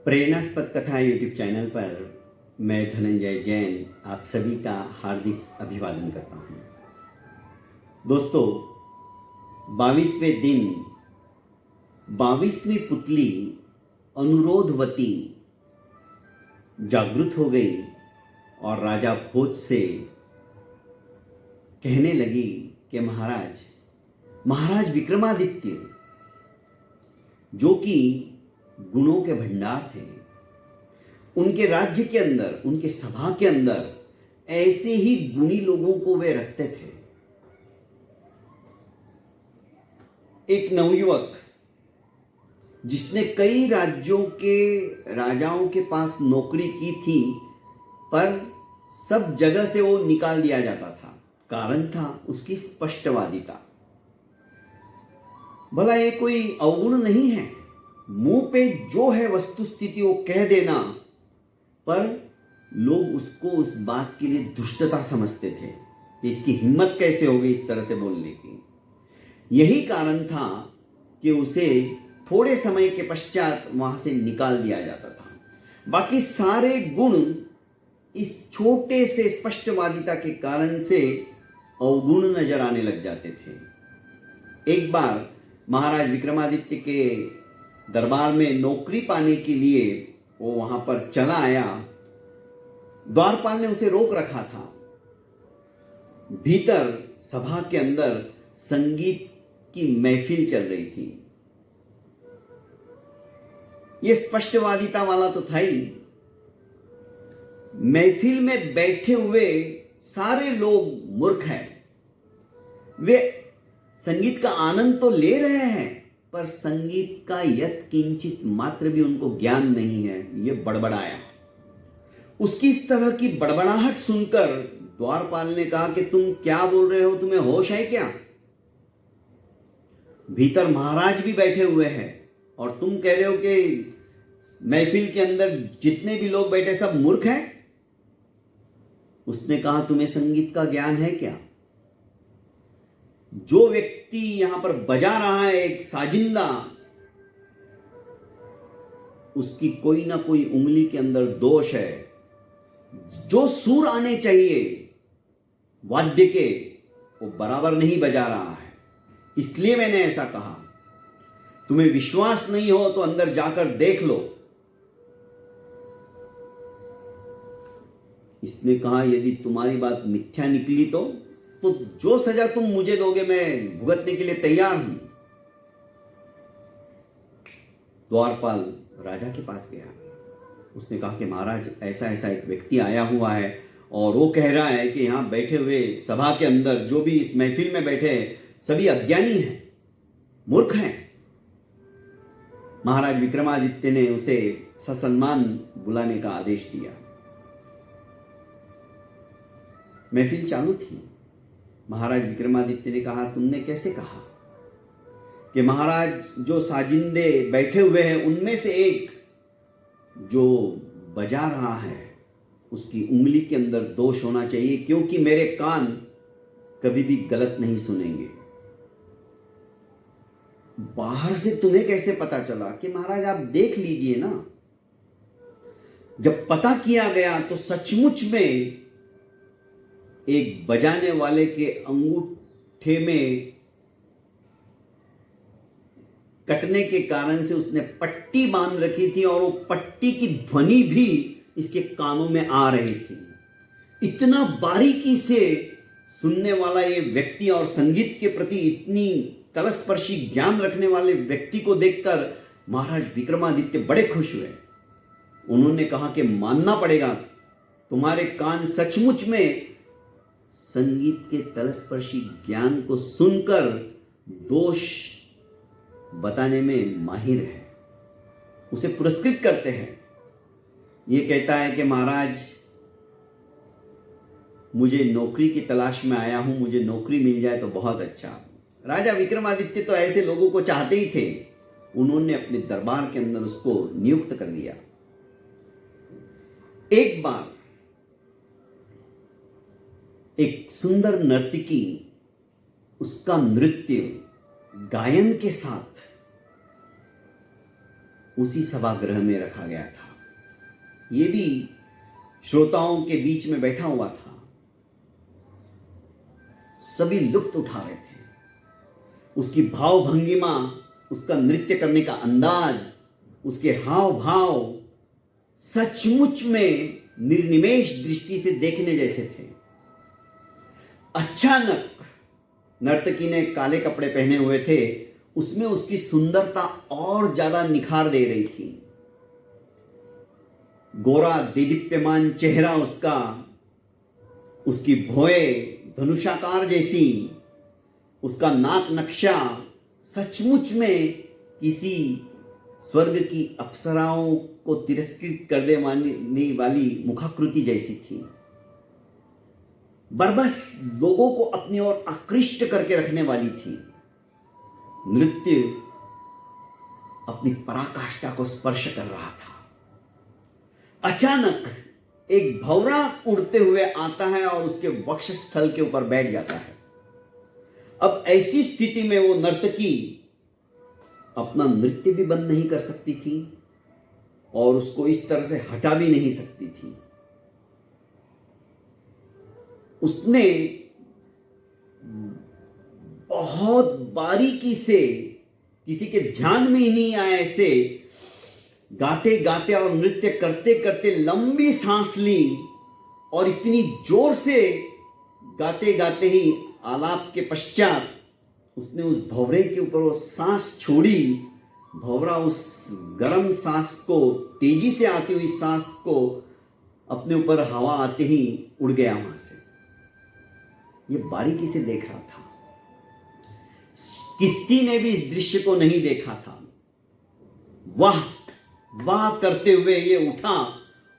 प्रेरणास्पद कथा YouTube channel पर मैं धनंजय जैन आप सभी का हार्दिक अभिवादन करता हूँ। दोस्तों, 22वें दिन 22वीं पुतली अनुरोधवती जागृत हो गई और राजा भोज से कहने लगी कि महाराज विक्रमादित्य, जो कि गुणों के भंडार थे, उनके राज्य के अंदर, उनके सभा के अंदर ऐसे ही गुणी लोगों को वे रखते थे। एक नवयुवक जिसने कई राज्यों के राजाओं के पास नौकरी की थी, पर सब जगह से वो निकाल दिया जाता था। कारण था उसकी स्पष्टवादिता। भला ये कोई अवगुण नहीं है, मुंह पे जो है वस्तुस्थिति वो कह देना, पर लोग उसको उस बात के लिए दुष्टता समझते थे कि इसकी हिम्मत कैसे हो गई इस तरह से बोलने की। यही कारण था कि उसे थोड़े समय के पश्चात वहां से निकाल दिया जाता था। बाकी सारे गुण इस छोटे से स्पष्टवादिता के कारण से अवगुण नजर आने लग जाते थे। एक बार महाराज विक्रमादित्य के दरबार में नौकरी पाने के लिए वो वहां पर चला आया। द्वारपाल ने उसे रोक रखा था। भीतर सभा के अंदर संगीत की महफिल चल रही थी। ये स्पष्टवादिता वाला तो था ही, महफिल में बैठे हुए सारे लोग मूर्ख हैं। वे संगीत का आनंद तो ले रहे हैं, पर संगीत का यत् किंचित मात्र भी उनको ज्ञान नहीं है। ये बड़बड़ाया। उसकी इस तरह की बड़बड़ाहट सुनकर द्वारपाल ने कहा कि तुम क्या बोल रहे हो, तुम्हें होश है क्या? भीतर महाराज भी बैठे हुए हैं और तुम कह रहे हो कि महफिल के अंदर जितने भी लोग बैठे सब मूर्ख हैं। उसने कहा, तुम्हें संगीत का ज्ञान है क्या? जो व्यक्ति यहां पर बजा रहा है एक साजिंदा, उसकी कोई ना कोई उंगली के अंदर दोष है। जो सुर आने चाहिए वाद्य के, वो बराबर नहीं बजा रहा है। इसलिए मैंने ऐसा कहा। तुम्हें विश्वास नहीं हो तो अंदर जाकर देख लो। इसने कहा, यदि तुम्हारी बात मिथ्या निकली तो जो सजा तुम मुझे दोगे मैं भुगतने के लिए तैयार हूं। द्वारपाल राजा के पास गया। उसने कहा कि महाराज, ऐसा ऐसा एक व्यक्ति आया हुआ है और वो कह रहा है कि यहां बैठे हुए सभा के अंदर जो भी इस महफिल में बैठे हैं सभी अज्ञानी हैं, मूर्ख हैं। महाराज विक्रमादित्य ने उसे ससम्मान बुलाने का आदेश दिया। महफिल चालू थी। महाराज विक्रमादित्य ने कहा, तुमने कैसे कहा? कि महाराज, जो साजिंदे बैठे हुए हैं उनमें से एक जो बजा रहा है उसकी उंगली के अंदर दोष होना चाहिए, क्योंकि मेरे कान कभी भी गलत नहीं सुनेंगे। बाहर से तुम्हें कैसे पता चला? कि महाराज आप देख लीजिए ना। जब पता किया गया तो सचमुच में एक बजाने वाले के अंगूठे में कटने के कारण से उसने पट्टी बांध रखी थी और वो पट्टी की ध्वनि भी इसके कानों में आ रही थी। इतना बारीकी से सुनने वाला ये व्यक्ति और संगीत के प्रति इतनी तलस्पर्शी ज्ञान रखने वाले व्यक्ति को देखकर महाराज विक्रमादित्य बड़े खुश हुए। उन्होंने कहा कि मानना पड़ेगा, तुम्हारे कान सचमुच में संगीत के तलस्पर्शी ज्ञान को सुनकर दोष बताने में माहिर है। उसे पुरस्कृत करते हैं। ये कहता है कि महाराज, मुझे नौकरी की तलाश में आया हूं, मुझे नौकरी मिल जाए तो बहुत अच्छा। राजा विक्रमादित्य तो ऐसे लोगों को चाहते ही थे। उन्होंने अपने दरबार के अंदर उसको नियुक्त कर दिया। एक बार एक सुंदर नर्तकी उसका नृत्य गायन के साथ उसी सभागृह में रखा गया था। ये भी श्रोताओं के बीच में बैठा हुआ था। सभी लुत्फ उठा रहे थे। उसकी भाव भंगिमा, उसका नृत्य करने का अंदाज, उसके हाव भाव सचमुच में निर्निमेष दृष्टि से देखने जैसे थे। अचानक नर्तकी ने काले कपड़े पहने हुए थे, उसमें उसकी सुंदरता और ज्यादा निखार दे रही थी। गोरा देदीप्यमान चेहरा उसका, उसकी भौएं धनुषाकार जैसी, उसका नाक नक्शा सचमुच में किसी स्वर्ग की अप्सराओं को तिरस्कृत कर देने वाली मुखाकृति जैसी थी। बरबस लोगों को अपनी ओर आकृष्ट करके रखने वाली थी। नृत्य अपनी पराकाष्ठा को स्पर्श कर रहा था। अचानक एक भंवरा उड़ते हुए आता है और उसके वक्षस्थल के ऊपर बैठ जाता है। अब ऐसी स्थिति में वो नर्तकी अपना नृत्य भी बंद नहीं कर सकती थी और उसको इस तरह से हटा भी नहीं सकती थी। उसने बहुत बारीकी से, किसी के ध्यान में ही नहीं आया, ऐसे गाते गाते और नृत्य करते करते लंबी सांस ली और इतनी जोर से गाते गाते ही आलाप के पश्चात उसने उस भंवरे के ऊपर वो सांस छोड़ी। भंवरा उस गर्म सांस को, तेजी से आती हुई सांस को अपने ऊपर हवा आते ही उड़ गया वहां से। ये बारीकी से देख रहा था। किसी ने भी इस दृश्य को नहीं देखा था। वाह वाह करते हुए ये उठा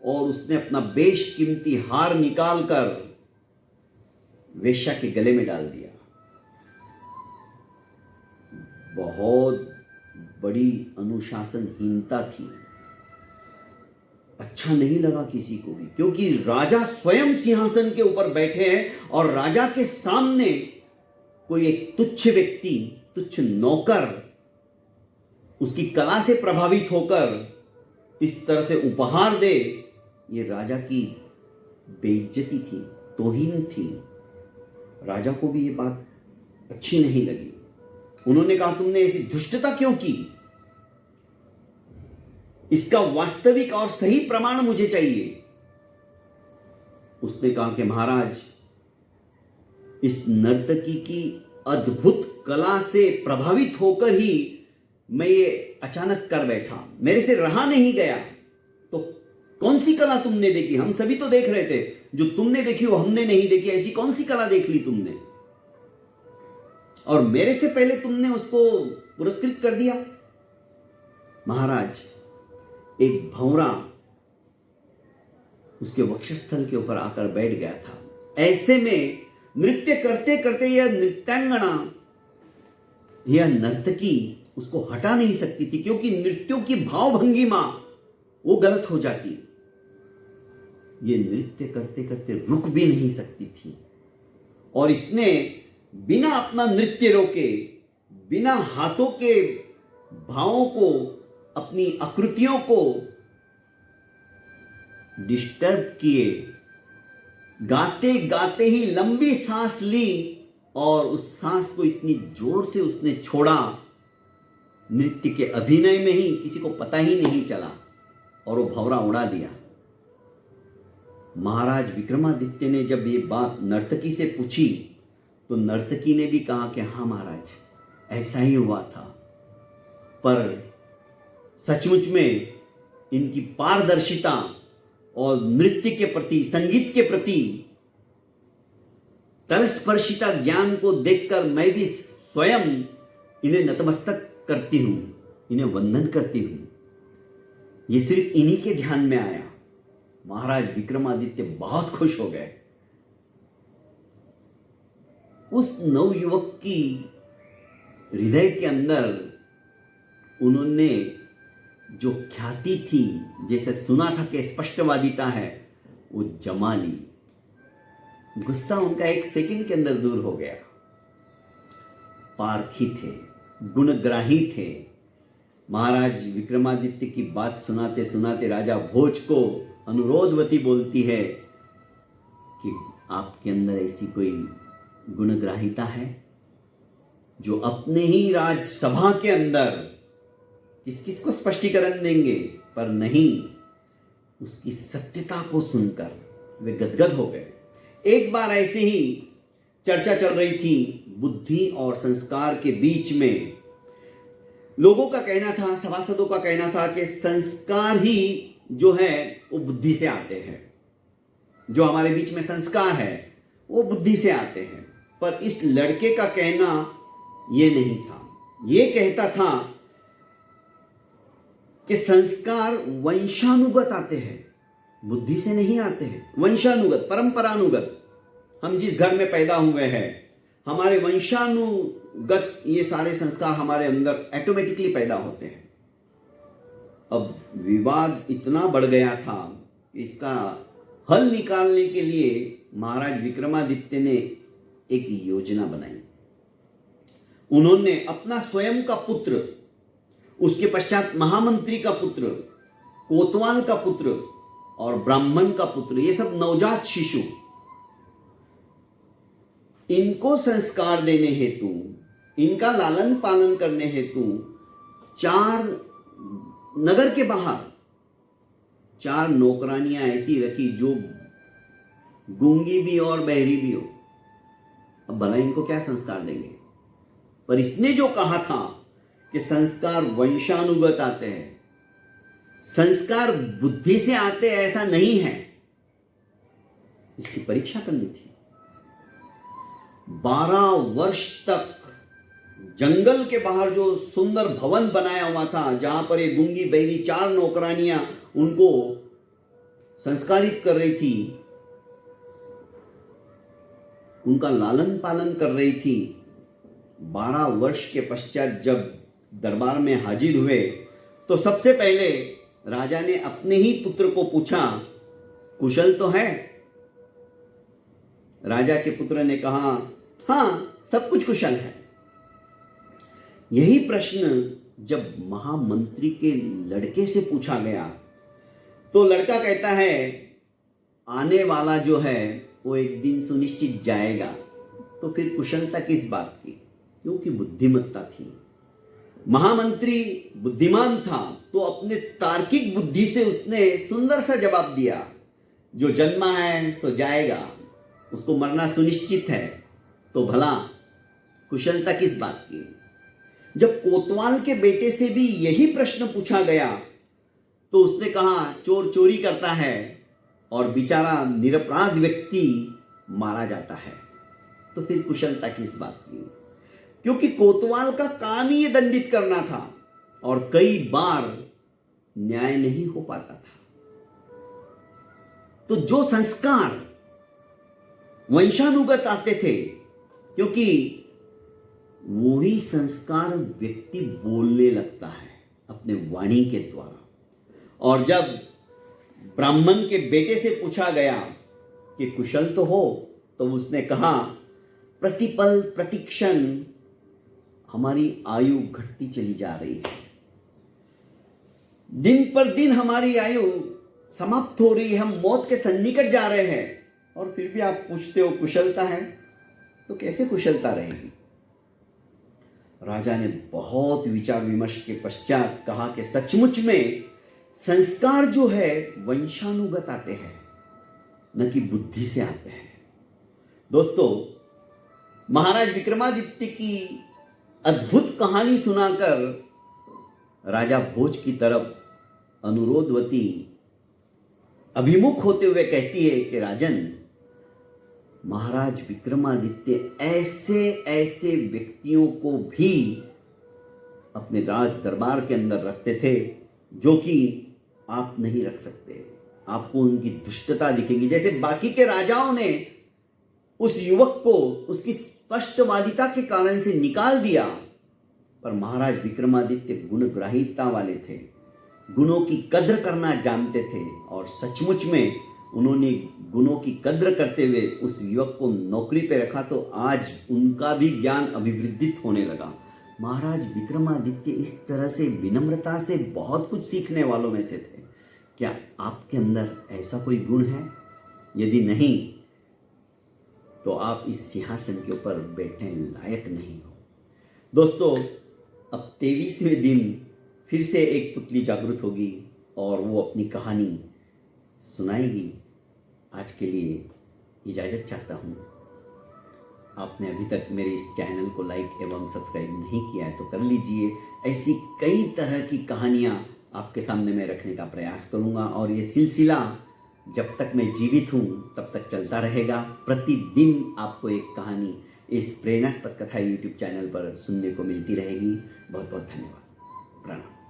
और उसने अपना बेशकीमती हार निकालकर वेश्या के गले में डाल दिया। बहुत बड़ी अनुशासनहीनता थी। अच्छा नहीं लगा किसी को भी, क्योंकि राजा स्वयं सिंहासन के ऊपर बैठे हैं और राजा के सामने कोई एक तुच्छ व्यक्ति, तुच्छ नौकर उसकी कला से प्रभावित होकर इस तरह से उपहार दे, ये राजा की बेइज्जती थी, तौहीन थी। राजा को भी ये बात अच्छी नहीं लगी। उन्होंने कहा, तुमने ऐसी दुष्टता क्यों की? इसका वास्तविक और सही प्रमाण मुझे चाहिए। उसने कहा कि महाराज, इस नर्तकी की अद्भुत कला से प्रभावित होकर ही मैं ये अचानक कर बैठा, मेरे से रहा नहीं गया। तो कौन सी कला तुमने देखी? हम सभी तो देख रहे थे, जो तुमने देखी वो हमने नहीं देखी। ऐसी कौन सी कला देख ली तुमने और मेरे से पहले तुमने उसको पुरस्कृत कर दिया? महाराज, एक भंवरा उसके वक्षस्थल के ऊपर आकर बैठ गया था। ऐसे में नृत्य करते करते यह नृत्यांगना, यह नर्तकी उसको हटा नहीं सकती थी, क्योंकि नृत्यों की भाव भंगिमा वो गलत हो जाती। ये नृत्य करते करते रुक भी नहीं सकती थी और इसने बिना अपना नृत्य रोके, बिना हाथों के भावों को, अपनी आकृतियों को डिस्टर्ब किए, गाते गाते ही लंबी सांस ली और उस सांस को इतनी जोर से उसने छोड़ा, नृत्य के अभिनय में ही किसी को पता ही नहीं चला और वो भंवरा उड़ा दिया। महाराज विक्रमादित्य ने जब ये बात नर्तकी से पूछी तो नर्तकी ने भी कहा कि हाँ महाराज, ऐसा ही हुआ था, पर सचमुच में इनकी पारदर्शिता और नृत्य के प्रति, संगीत के प्रति तलस्पर्शिता ज्ञान को देखकर मैं भी स्वयं इन्हें नतमस्तक करती हूं, इन्हें वंदन करती हूं। ये सिर्फ इन्हीं के ध्यान में आया। महाराज विक्रमादित्य बहुत खुश हो गए। उस नवयुवक की हृदय के अंदर उन्होंने जो ख्याति थी, जैसे सुना था कि स्पष्टवादिता है, वो जमा ली। गुस्सा उनका एक सेकंड के अंदर दूर हो गया। पारखी थे, गुणग्राही थे, महाराज विक्रमादित्य की बात सुनाते सुनाते राजा भोज को अनुरोधवती बोलती है कि आपके अंदर ऐसी कोई गुणग्राहिता है जो अपने ही राजसभा के अंदर किस किस को स्पष्टीकरण देंगे, पर नहीं, उसकी सत्यता को सुनकर वे गदगद हो गए। एक बार ऐसे ही चर्चा चल रही थी बुद्धि और संस्कार के बीच में। लोगों का कहना था, सभासदों का कहना था कि संस्कार ही जो है वो बुद्धि से आते हैं, जो हमारे बीच में संस्कार है वो बुद्धि से आते हैं। पर इस लड़के का कहना ये नहीं था। ये कहता था कि संस्कार वंशानुगत आते हैं, बुद्धि से नहीं आते हैं। वंशानुगत, परंपरानुगत, हम जिस घर में पैदा हुए हैं, हमारे वंशानुगत ये सारे संस्कार हमारे अंदर ऑटोमेटिकली पैदा होते हैं। अब विवाद इतना बढ़ गया था कि इसका हल निकालने के लिए महाराज विक्रमादित्य ने एक योजना बनाई। उन्होंने अपना स्वयं का पुत्र, उसके पश्चात महामंत्री का पुत्र, कोतवाल का पुत्र और ब्राह्मण का पुत्र, ये सब नवजात शिशु, इनको संस्कार देने हेतु, इनका लालन पालन करने हेतु 4 नगर के बाहर 4 नौकरानियां ऐसी रखी जो गूंगी भी और बहरी भी हो। अब भला इनको क्या संस्कार देंगे? पर इसने जो कहा था कि संस्कार वंशानुगत आते हैं, संस्कार बुद्धि से आते हैं, ऐसा नहीं है, इसकी परीक्षा करनी थी। 12 वर्ष तक जंगल के बाहर जो सुंदर भवन बनाया हुआ था, जहां पर ये गूंगी बहरी 4 नौकरानियां उनको संस्कारित कर रही थी, उनका लालन पालन कर रही थी। 12 वर्ष के पश्चात जब दरबार में हाजिर हुए तो सबसे पहले राजा ने अपने ही पुत्र को पूछा, कुशल तो है? राजा के पुत्र ने कहा, हाँ, सब कुछ कुशल है। यही प्रश्न जब महामंत्री के लड़के से पूछा गया तो लड़का कहता है, आने वाला जो है वो एक दिन सुनिश्चित जाएगा, तो फिर कुशलता किस बात की? क्योंकि बुद्धिमत्ता थी। महामंत्री बुद्धिमान था तो अपने तार्किक बुद्धि से उसने सुंदर सा जवाब दिया, जो जन्मा है सो जाएगा, उसको मरना सुनिश्चित है, तो भला कुशलता किस बात की? जब कोतवाल के बेटे से भी यही प्रश्न पूछा गया तो उसने कहा, चोर चोरी करता है और बेचारा निरपराध व्यक्ति मारा जाता है, तो फिर कुशलता किस बात की? क्योंकि कोतवाल का काम ही ये दंडित करना था और कई बार न्याय नहीं हो पाता था। तो जो संस्कार वंशानुगत आते थे, क्योंकि वही संस्कार व्यक्ति बोलने लगता है अपने वाणी के द्वारा। और जब ब्राह्मण के बेटे से पूछा गया कि कुशल तो हो, तो उसने कहा, प्रतिपल प्रतिक्षण हमारी आयु घटती चली जा रही है, दिन पर दिन हमारी आयु समाप्त हो रही है, हम मौत के सन्निकट जा रहे हैं, और फिर भी आप पूछते हो कुशलता है? तो कैसे कुशलता रहेगी? राजा ने बहुत विचार विमर्श के पश्चात कहा कि सचमुच में संस्कार जो है वंशानुगत आते हैं, न कि बुद्धि से आते हैं। दोस्तों, महाराज विक्रमादित्य की अद्भुत कहानी सुनाकर राजा भोज की तरफ अनुरोधवती अभिमुख होते हुए कहती है कि राजन, महाराज विक्रमादित्य ऐसे ऐसे व्यक्तियों को भी अपने राज दरबार के अंदर रखते थे जो कि आप नहीं रख सकते। आपको उनकी दुष्टता दिखेगी। जैसे बाकी के राजाओं ने उस युवक को उसकी स्पष्टवादिता के कारण से निकाल दिया, पर महाराज विक्रमादित्य गुणग्राहिता वाले थे, गुणों की कद्र करना जानते थे, और सचमुच में उन्होंने गुणों की कद्र करते हुए उस युवक को नौकरी पे रखा, तो आज उनका भी ज्ञान अभिवृद्धित होने लगा। महाराज विक्रमादित्य इस तरह से विनम्रता से बहुत कुछ सीखने वालों में से थे। क्या आपके अंदर ऐसा कोई गुण है? यदि नहीं तो आप इस सिंहासन के ऊपर बैठने लायक नहीं हो। दोस्तों, अब 23वें दिन फिर से एक पुतली जागृत होगी और वो अपनी कहानी सुनाएगी। आज के लिए इजाज़त चाहता हूँ। आपने अभी तक मेरे इस चैनल को लाइक एवं सब्सक्राइब नहीं किया है तो कर लीजिए। ऐसी कई तरह की कहानियाँ आपके सामने मैं रखने का प्रयास करूँगा और ये सिलसिला जब तक मैं जीवित हूँ तब तक चलता रहेगा। प्रतिदिन आपको एक कहानी इस प्रेरणास्पद कथा यूट्यूब चैनल पर सुनने को मिलती रहेगी। बहुत बहुत धन्यवाद। प्रणाम।